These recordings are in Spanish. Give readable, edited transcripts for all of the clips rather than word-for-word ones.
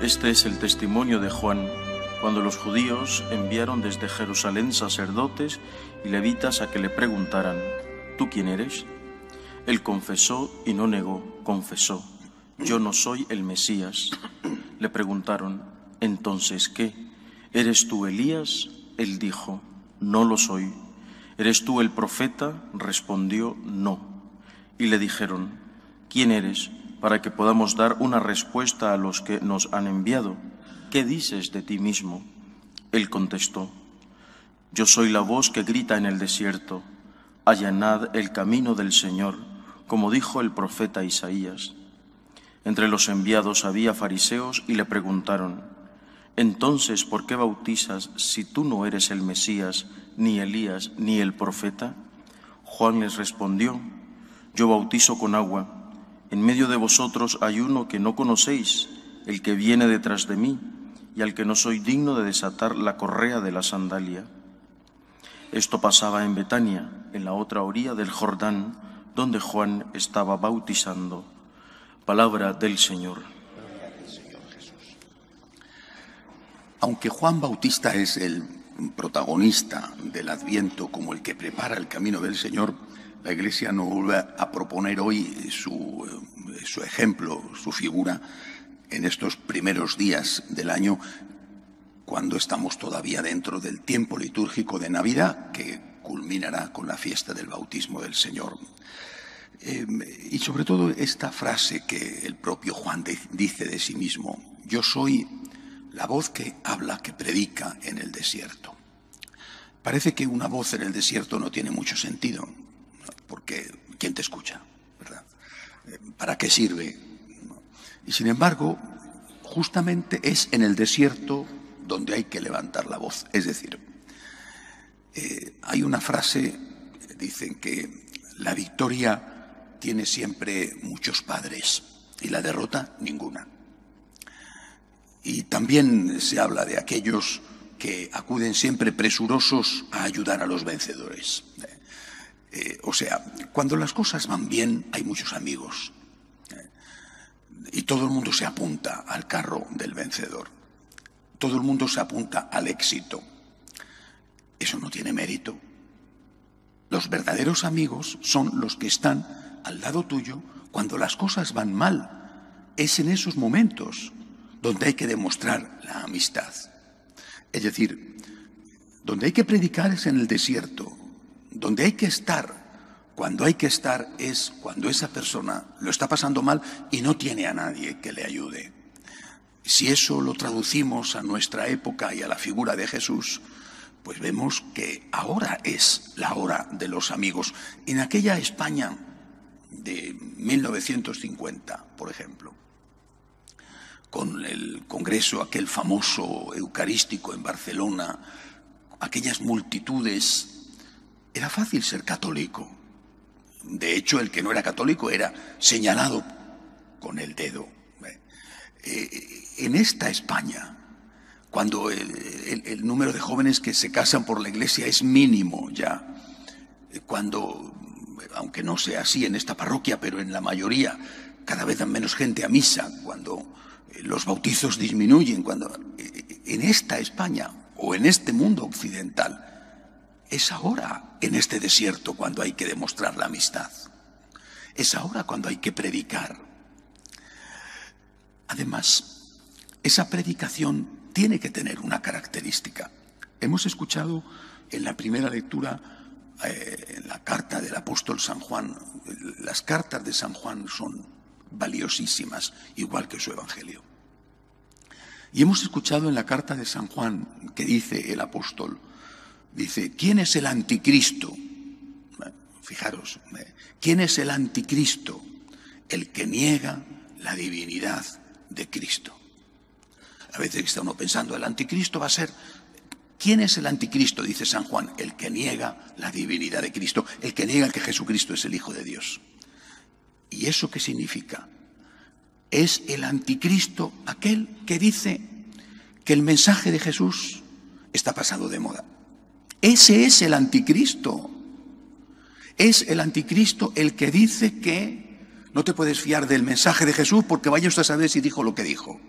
Este es el testimonio de Juan, cuando los judíos enviaron desde Jerusalén sacerdotes y levitas a que le preguntaran: ¿tú quién eres? Él confesó y no negó, confesó: yo no soy el Mesías. Le preguntaron: ¿entonces qué? ¿Eres tú Elías? Él dijo: no lo soy. ¿Eres tú el profeta? Respondió: no. Y le dijeron: ¿quién eres? Para que podamos dar una respuesta a los que nos han enviado. ¿Qué dices de ti mismo? Él contestó: yo soy la voz que grita en el desierto: allanad el camino del Señor, como dijo el profeta Isaías. Entre los enviados había fariseos y le preguntaron: entonces, ¿por qué bautizas si tú no eres el Mesías, ni Elías, ni el profeta? Juan les respondió: yo bautizo con agua. En medio de vosotros hay uno que no conocéis, el que viene detrás de mí, y al que no soy digno de desatar la correa de la sandalia. Esto pasaba en Betania, en la otra orilla del Jordán, donde Juan estaba bautizando. Palabra del Señor. Aunque Juan Bautista es el protagonista del Adviento como el que prepara el camino del Señor, la Iglesia nos vuelve a proponer hoy su ejemplo, su figura, en estos primeros días del año, cuando estamos todavía dentro del tiempo litúrgico de Navidad, que culminará con la fiesta del bautismo del Señor. Y sobre todo esta frase que el propio Juan dice de sí mismo: yo soy la voz que habla, que predica en el desierto. Parece que una voz en el desierto no tiene mucho sentido, porque ¿quién te escucha? ¿Verdad? ¿Para qué sirve? Y sin embargo, justamente es en el desierto donde hay que levantar la voz. Es decir, hay una frase, dicen que la victoria tiene siempre muchos padres y la derrota ninguna. Y también se habla de aquellos que acuden siempre presurosos a ayudar a los vencedores. O sea, cuando las cosas van bien hay muchos amigos y todo el mundo se apunta al carro del vencedor. Todo el mundo se apunta al éxito. Eso no tiene mérito. Los verdaderos amigos son los que están al lado tuyo cuando las cosas van mal. Es en esos momentos donde hay que demostrar la amistad. Es decir, donde hay que predicar es en el desierto. Donde hay que estar, cuando hay que estar, es cuando esa persona lo está pasando mal y no tiene a nadie que le ayude. Si eso lo traducimos a nuestra época y a la figura de Jesús, pues vemos que ahora es la hora de los amigos. En aquella España de 1950, por ejemplo, con el congreso aquel famoso eucarístico en Barcelona, aquellas multitudes, era fácil ser católico. De hecho, el que no era católico era señalado con el dedo. En esta España, cuando el número de jóvenes que se casan por la Iglesia es mínimo ya, cuando, aunque no sea así en esta parroquia, pero en la mayoría cada vez dan menos gente a misa, cuando los bautizos disminuyen, cuando en esta España o en este mundo occidental, es ahora en este desierto cuando hay que demostrar la amistad. Es ahora cuando hay que predicar. Además, esa predicación tiene que tener una característica. Hemos escuchado en la primera lectura en la carta del apóstol San Juan. Las cartas de San Juan son valiosísimas, igual que su evangelio. Y hemos escuchado en la carta de San Juan que dice el apóstol, dice: ¿quién es el anticristo? Fijaros, ¿quién es el anticristo? El que niega la divinidad de Cristo. A veces está uno pensando, el anticristo va a ser... ¿Quién es el anticristo? Dice San Juan: el que niega la divinidad de Cristo, el que niega que Jesucristo es el Hijo de Dios. ¿Y eso qué significa? Es el anticristo aquel que dice que el mensaje de Jesús está pasado de moda. Ese es el anticristo. Es el anticristo el que dice que no te puedes fiar del mensaje de Jesús porque vaya usted a saber si dijo lo que dijo.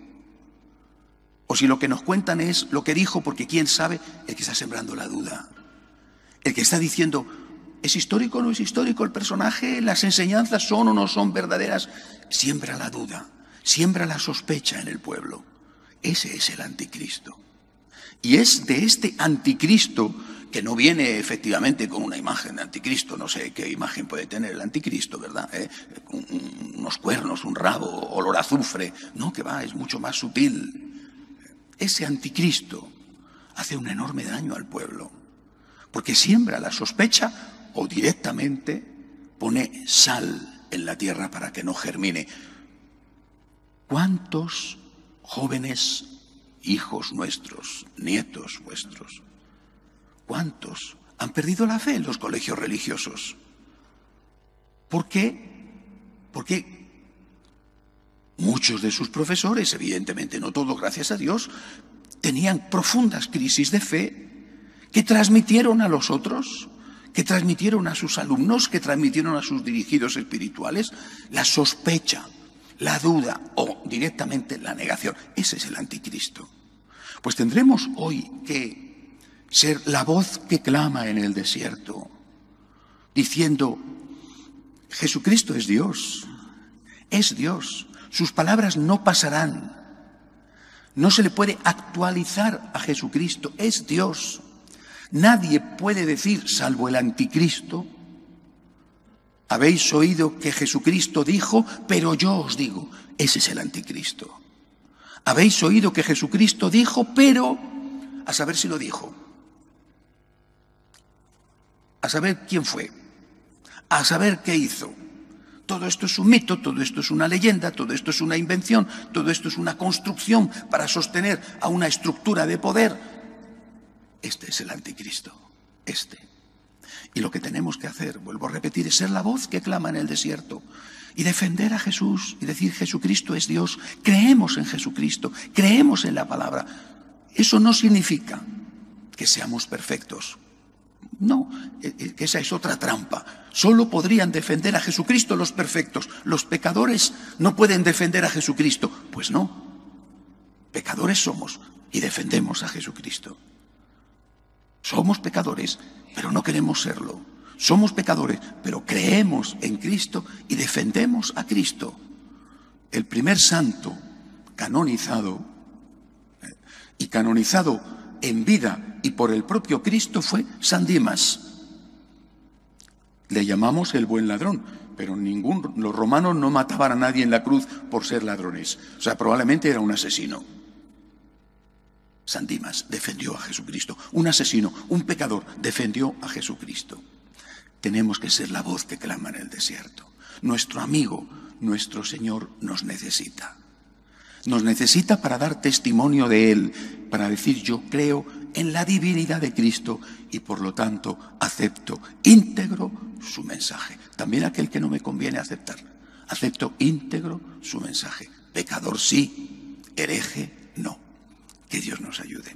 O si lo que nos cuentan es lo que dijo, porque quién sabe, el que está sembrando la duda. El que está diciendo, ¿es histórico o no es histórico el personaje? ¿Las enseñanzas son o no son verdaderas? Siembra la duda, siembra la sospecha en el pueblo. Ese es el anticristo. Y es de este anticristo, que no viene efectivamente con una imagen de anticristo, no sé qué imagen puede tener el anticristo, ¿verdad? Unos cuernos, un rabo, olor a azufre. No, que va, es mucho más sutil. Ese anticristo hace un enorme daño al pueblo, porque siembra la sospecha o directamente pone sal en la tierra para que no germine. ¿Cuántos jóvenes hijos nuestros, nietos vuestros, cuántos han perdido la fe en los colegios religiosos? ¿Por qué? Porque muchos de sus profesores, evidentemente no todos, gracias a Dios, tenían profundas crisis de fe que transmitieron a los otros, que transmitieron a sus alumnos, que transmitieron a sus dirigidos espirituales la sospecha, la duda o directamente la negación. Ese es el anticristo. Pues tendremos hoy que ser la voz que clama en el desierto, diciendo, Jesucristo es Dios, sus palabras no pasarán, no se le puede actualizar a Jesucristo, es Dios. Nadie puede decir, salvo el anticristo, habéis oído que Jesucristo dijo, pero yo os digo, ese es el anticristo. Habéis oído que Jesucristo dijo, pero a saber si lo dijo, a saber quién fue, a saber qué hizo. Todo esto es un mito, todo esto es una leyenda, todo esto es una invención, todo esto es una construcción para sostener a una estructura de poder. Este es el anticristo, Y lo que tenemos que hacer, vuelvo a repetir, es ser la voz que clama en el desierto y defender a Jesús y decir, Jesucristo es Dios, creemos en Jesucristo, creemos en la palabra. Eso no significa que seamos perfectos. No, que esa es otra trampa. Solo podrían defender a Jesucristo los perfectos. Los pecadores no pueden defender a Jesucristo. Pues no, pecadores somos y defendemos a Jesucristo. Somos pecadores, pero no queremos serlo. Somos pecadores, pero creemos en Cristo y defendemos a Cristo. El primer santo canonizado en vida y por el propio Cristo fue San Dimas. Le llamamos el buen ladrón, pero los romanos no mataban a nadie en la cruz por ser ladrones. O sea, probablemente era un asesino. San Dimas defendió a Jesucristo. Un asesino, un pecador, defendió a Jesucristo. Tenemos que ser la voz que clama en el desierto. Nuestro amigo, nuestro Señor, nos necesita. Nos necesita para dar testimonio de Él, para decir yo creo en la divinidad de Cristo y por lo tanto acepto íntegro su mensaje. También aquel que no me conviene aceptar. Acepto íntegro su mensaje. Pecador sí, hereje no. Que Dios nos ayude.